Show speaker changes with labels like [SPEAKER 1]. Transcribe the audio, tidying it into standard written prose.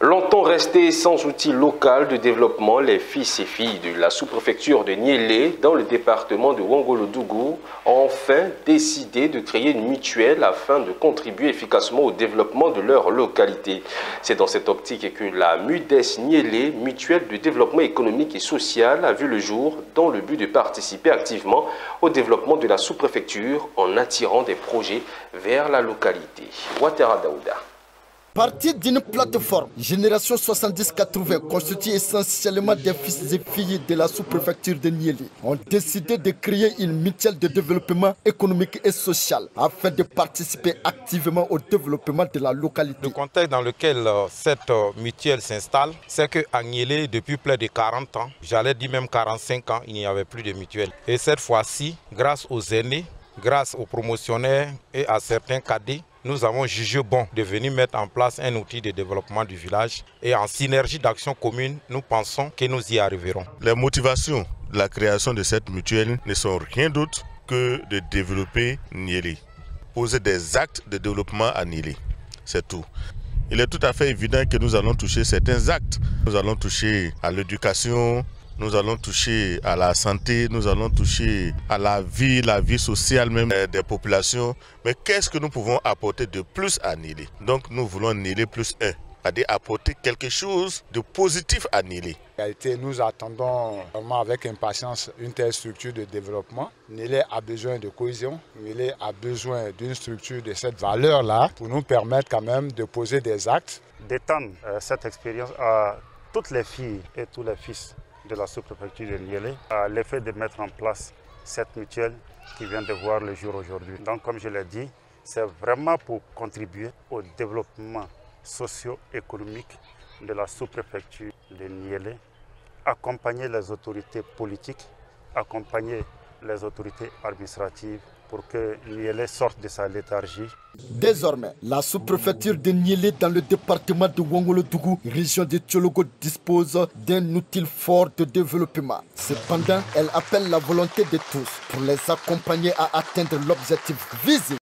[SPEAKER 1] Longtemps restés sans outil local de développement, les fils et filles de la sous-préfecture de Niélé, dans le département de Ouangolodougou, ont enfin décidé de créer une mutuelle afin de contribuer efficacement au développement de leur localité. C'est dans cette optique que la MUDES Niélé, mutuelle de développement économique et social, a vu le jour dans le but de participer activement au développement de la sous-préfecture en attirant des projets vers la localité. Ouattara Daouda.
[SPEAKER 2] Partie d'une plateforme Génération 70-80 constituée essentiellement des fils et filles de la sous-préfecture de Niélé ont décidé de créer une mutuelle de développement économique et social afin de participer activement au développement de la localité.
[SPEAKER 3] Le contexte dans lequel cette mutuelle s'installe, c'est qu'à Niélé, depuis plus de 40 ans, j'allais dire même 45 ans, il n'y avait plus de mutuelle. Et cette fois-ci, grâce aux aînés, grâce aux promotionnaires et à certains cadets, nous avons jugé bon de venir mettre en place un outil de développement du village et en synergie d'action commune, nous pensons que nous y arriverons.
[SPEAKER 4] Les motivations de la création de cette mutuelle ne sont rien d'autre que de développer Niélé, poser des actes de développement à Niélé, c'est tout. Il est tout à fait évident que nous allons toucher certains actes. Nous allons toucher à l'éducation, nous allons toucher à la santé, nous allons toucher à la vie sociale même des populations. Mais qu'est-ce que nous pouvons apporter de plus à Niélé? Donc nous voulons Niélé plus 1, c'est-à-dire apporter quelque chose de positif à Niélé.
[SPEAKER 5] En réalité, nous attendons vraiment avec impatience une telle structure de développement. Niélé a besoin de cohésion, Niélé a besoin d'une structure de cette valeur-là pour nous permettre quand même de poser des actes.
[SPEAKER 6] D'étendre cette expérience à toutes les filles et tous les fils de la sous-préfecture de Niélé, à l'effet de mettre en place cette mutuelle qui vient de voir le jour aujourd'hui. Donc comme je l'ai dit, c'est vraiment pour contribuer au développement socio-économique de la sous-préfecture de Niélé, accompagner les autorités politiques, accompagner les autorités administratives pour que Niélé sorte de sa léthargie.
[SPEAKER 2] Désormais, la sous-préfecture de Niélé dans le département de Ouangolodougou, région de Tiologo, dispose d'un outil fort de développement. Cependant, elle appelle la volonté de tous pour les accompagner à atteindre l'objectif visé.